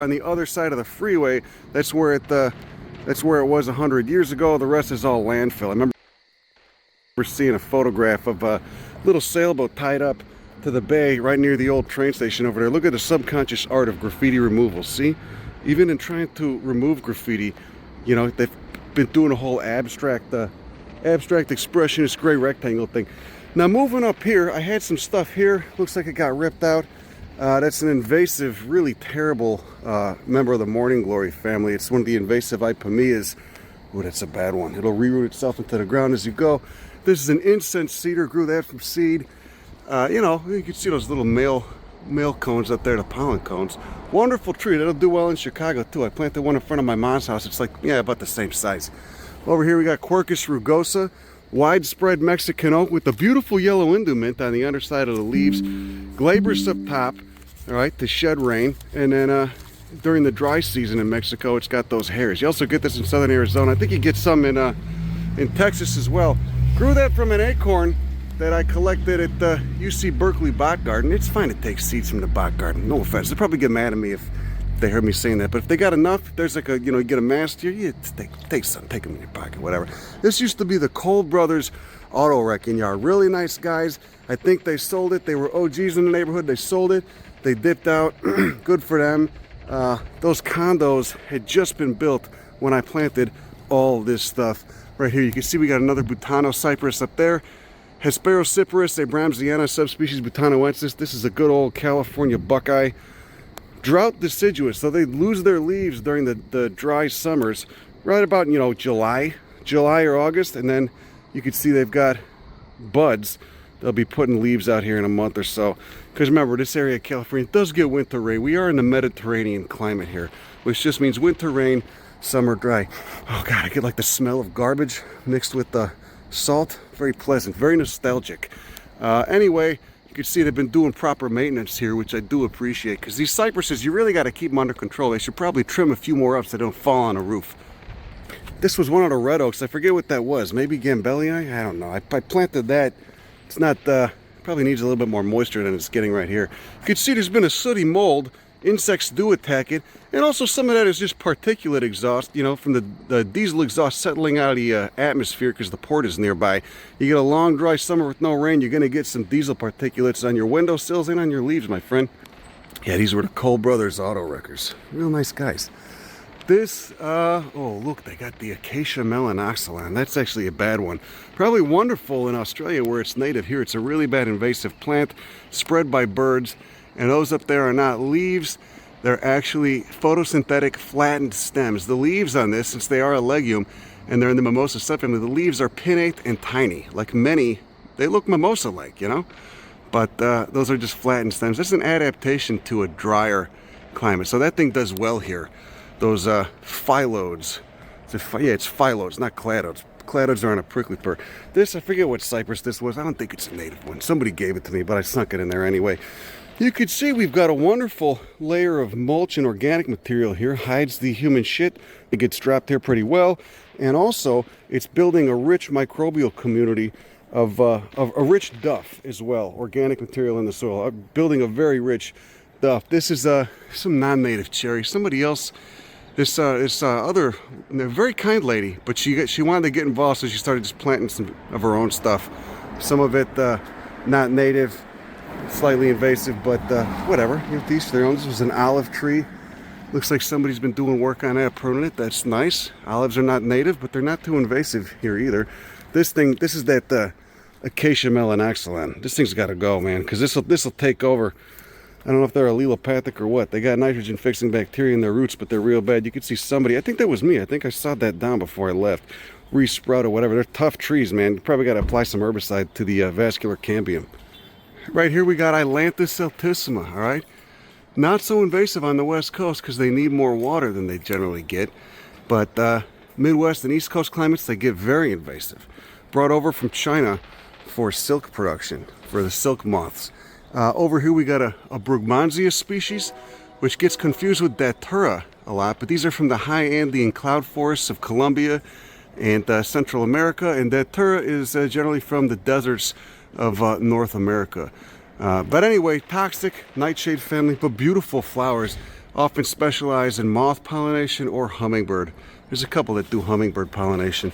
on the other side of the freeway. That's where it was 100 years ago. The rest is all landfill. I remember seeing a photograph of a little sailboat tied up to the bay right near the old train station over there. Look at the subconscious art of graffiti removal. See, even in trying to remove graffiti, you know, they've been doing a whole abstract expressionist gray rectangle thing. Now moving up here, I had some stuff here. Looks like it got ripped out. That's an invasive, really terrible member of the morning glory family. It's one of the invasive ipomoeas. Oh, that's a bad one. It'll reroot itself into the ground as you go. This is an incense cedar. Grew that from seed. You know, you can see those little male cones up there, the pollen cones. Wonderful tree. That'll do well in Chicago too. I planted one in front of my mom's house. It's like, yeah, about the same size. Over here we got Quercus rugosa, widespread Mexican oak with the beautiful yellow indumint on the underside of the leaves. Glabrous up top, all right, to shed rain. And then during the dry season in Mexico, it's got those hairs. You also get this in southern Arizona. I think you get some in Texas as well. Grew that from an acorn that I collected at the UC Berkeley Bot Garden. It's fine to take seeds from the Bot Garden. No offense. They'll probably get mad at me if they heard me saying that. But if they got enough, there's like a, you know, you get a mass here, you take some, take them in your pocket, whatever. This used to be the Cole Brothers Auto Wrecking Yard. Really nice guys. I think they sold it. They were OGs in the neighborhood. They sold it. They dipped out. Good for them. Those condos had just been built when I planted all this stuff. Right here, you can see we got another Butano cypress up there. Hesperocyperus abramsiana, subspecies Butanoensis. This is a good old California buckeye. Drought deciduous, so they lose their leaves during the dry summers, right about, you know, July or August, and then you can see they've got buds. They'll be putting leaves out here in a month or so. Because remember, this area of California does get winter rain. We are in the Mediterranean climate here, which just means winter rain, summer dry. Oh God, I get like the smell of garbage mixed with the salt. Very pleasant, very nostalgic. Anyway, you can see they've been doing proper maintenance here, which I do appreciate, because these cypresses, you really got to keep them under control. They should probably trim a few more up so they don't fall on a roof. This was one of the red oaks. I forget what that was. Maybe Gambellii? I don't know. I planted that. It's not, probably needs a little bit more moisture than it's getting right here. You can see there's been a sooty mold. Insects do attack it, and also some of that is just particulate exhaust, you know, from the diesel exhaust settling out of the atmosphere because the port is nearby. You get a long dry summer with no rain, you're going to get some diesel particulates on your windowsills and on your leaves, my friend. Yeah, these were the Cole Brothers Auto Wreckers. Real nice guys. This, oh look, they got the Acacia melanoxylon. That's actually a bad one. Probably wonderful in Australia where it's native. Here it's a really bad invasive plant spread by birds. And those up there are not leaves, they're actually photosynthetic flattened stems. The leaves on this, since they are a legume and they're in the mimosa subfamily, the leaves are pinnate and tiny. Like many, they look mimosa-like, you know? But those are just flattened stems. That's an adaptation to a drier climate. So that thing does well here. Those phyllodes. Yeah, it's phyllodes, not cladodes. Cladodes are on a prickly pear. This, I forget what cypress this was. I don't think it's a native one. Somebody gave it to me, but I snuck it in there anyway. You can see we've got a wonderful layer of mulch and organic material here. Hides the human shit. It gets dropped here pretty well. And also, it's building a rich microbial community of a rich duff as well. Organic material in the soil. Building a very rich duff. This is some non-native cherry. Somebody else, this other very kind lady, but she wanted to get involved, so she started just planting some of her own stuff. Some of it not native. Slightly invasive, but whatever. You have to each their own. This was an olive tree. Looks like somebody's been doing work on that, pruning it. That's nice. Olives are not native, but they're not too invasive here either. This is that Acacia melanoxylon. This thing's got to go, man, because this'll take over. I don't know if they're allelopathic or what. They got nitrogen fixing bacteria in their roots, but they're real bad. You can see somebody. I think that was me. I think I sawed that down before I left. Resprout or whatever. They're tough trees, man. You probably got to apply some herbicide to the vascular cambium. Right here we got Ailanthus altissima, all right? Not so invasive on the west coast because they need more water than they generally get. But Midwest and East Coast climates, they get very invasive. Brought over from China for silk production, for the silk moths. Over here we got a Brugmansia species, which gets confused with Datura a lot. But these are from the high Andean cloud forests of Colombia and Central America. And Datura is generally from the deserts of North America. But anyway, toxic nightshade family, but beautiful flowers. often specialize in moth pollination or hummingbird. There's a couple that do hummingbird pollination.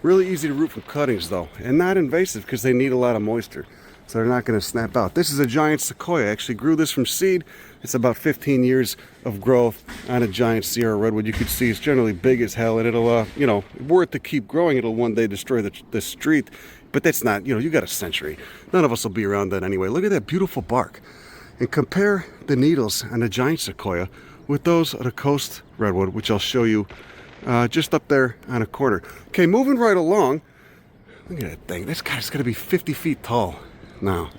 Really easy to root from cuttings though, and not invasive because they need a lot of moisture, so they're not going to snap out. This is a giant sequoia. I actually grew this from seed. It's about 15 years of growth on a giant Sierra redwood. You can see it's generally big as hell, and it'll, you know, were it to keep growing, it'll one day destroy the street. But that's not, you know, you got a century. None of us will be around then anyway. Look at that beautiful bark. And compare the needles on a giant sequoia with those of the coast redwood, which I'll show you just up there on a corner. Okay, moving right along. Look at that thing. This guy's going to be 50 feet tall now.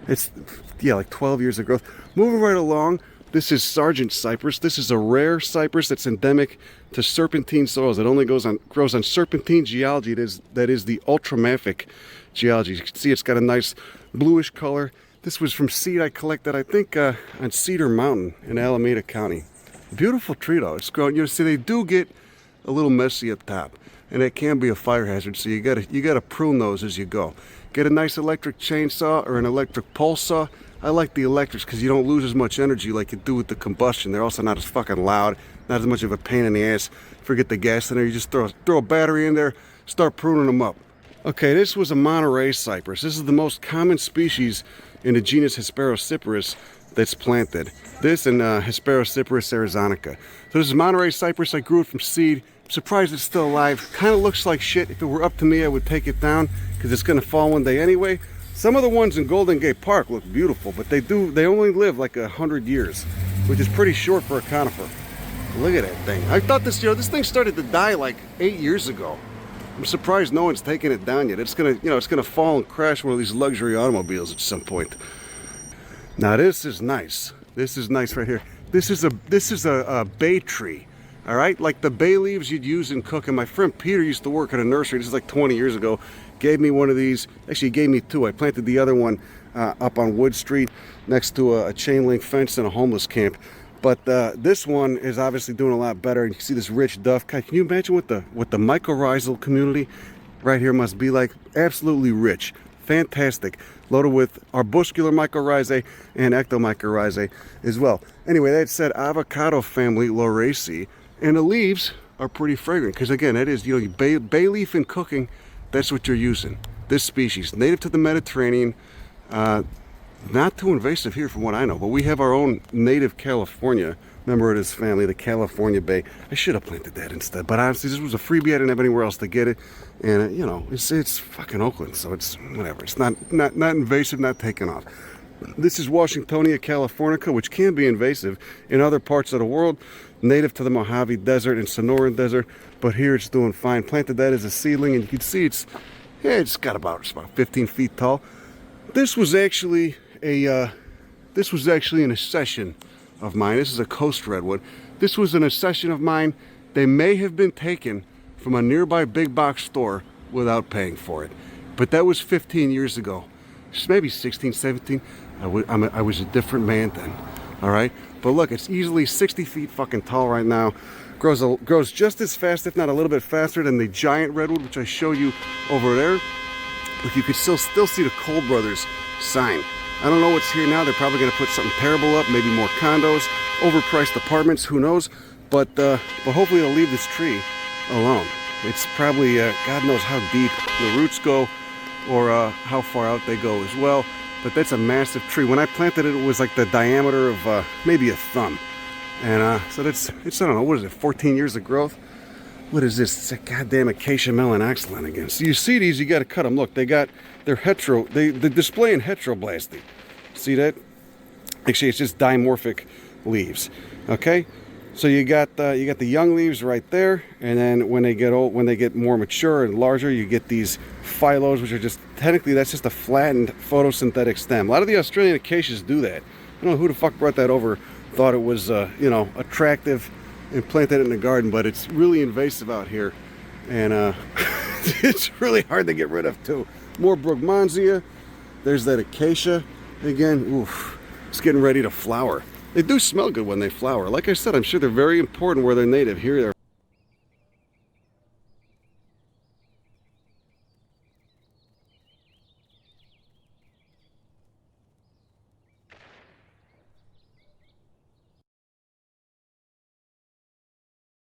It's, yeah, like 12 years of growth. Moving right along, this is Sargent cypress. This is a rare cypress that's endemic to serpentine soils. It only grows on serpentine geology. That is the ultramafic geology. You can see it's got a nice bluish color. This was from seed I collected, I think, on Cedar Mountain in Alameda County. Beautiful tree though. It's grown. You know, see, they do get a little messy at top, and it can be a fire hazard. So you gotta prune those as you go. Get a nice electric chainsaw or an electric pole saw. I like the electrics because you don't lose as much energy like you do with the combustion. They're also not as fucking loud, not as much of a pain in the ass. Forget the gas in there. You just throw a battery in there, start pruning them up. Okay, this was a Monterey cypress. This is the most common species in the genus Hesperocyperus that's planted. This and Hesperocyperus arizonica. So this is Monterey cypress. I grew it from seed. I'm surprised it's still alive. Kind of looks like shit. If it were up to me, I would take it down because it's going to fall one day anyway. Some of the ones in Golden Gate Park look beautiful, but they only live like 100 years, which is pretty short for a conifer. Look at that thing. I thought this thing started to die like 8 years ago. I'm surprised no one's taken it down yet. It's gonna fall and crash one of these luxury automobiles at some point. Now this is nice. This is nice right here. This is a bay tree. All right, like the bay leaves you'd use in cooking. My friend Peter used to work at a nursery. This is like 20 years ago. Gave me one of these. Actually, he gave me two. I planted the other one up on Wood Street next to a chain link fence in a homeless camp. But this one is obviously doing a lot better. And you can see this rich duff. Can you imagine what the mycorrhizal community right here must be like? Absolutely rich. Fantastic. Loaded with arbuscular mycorrhizae and ectomycorrhizae as well. Anyway, that said, avocado family Lauraceae. And the leaves are pretty fragrant. Because again, that is, you know, bay leaf in cooking, that's what you're using. This species, native to the Mediterranean. Not too invasive here from what I know, but we have our own native California member of this family, the California Bay. I should have planted that instead, but honestly, this was a freebie. I didn't have anywhere else to get it, and you know, it's fucking Oakland, so it's whatever. It's not invasive, not taken off. This is Washingtonia californica, which can be invasive in other parts of the world, native to the Mojave Desert and Sonoran Desert, but here it's doing fine. Planted that as a seedling, and you can see it's got about 15 feet tall. This was actually an accession of mine. This is a coast redwood. This was an accession of mine. They may have been taken from a nearby big box store without paying for it, but that was 15 years ago, maybe 16, 17. I was a different man then. All right, but look, it's easily 60 feet fucking tall right now. Grows just as fast, if not a little bit faster, than the giant redwood, which I showed you over there. But you could still see the Cole Brothers sign. I don't know what's here now. They're probably going to put something terrible up, maybe more condos, overpriced apartments, who knows. But hopefully they'll leave this tree alone. It's probably, God knows how deep the roots go or how far out they go as well. But that's a massive tree. When I planted it, it was like the diameter of maybe a thumb. And so it's, I don't know, what is it, 14 years of growth? What is this? It's a goddamn acacia melon oxalan again. So you see these, you got to cut them. Look, they're display in heteroblasty. See that? Actually, it's just dimorphic leaves. Okay, so you got the young leaves right there, and then when they get old, when they get more mature and larger, you get these phylos, which are just technically that's just a flattened photosynthetic stem. A lot of the Australian acacias do that. I don't know who the fuck brought that over, thought it was you know, attractive, and planted it in the garden, but it's really invasive out here, and it's really hard to get rid of too. More Brugmansia. There's that acacia again. Oof, it's getting ready to flower. They do smell good when they flower. Like I said, I'm sure they're very important where they're native. Here they're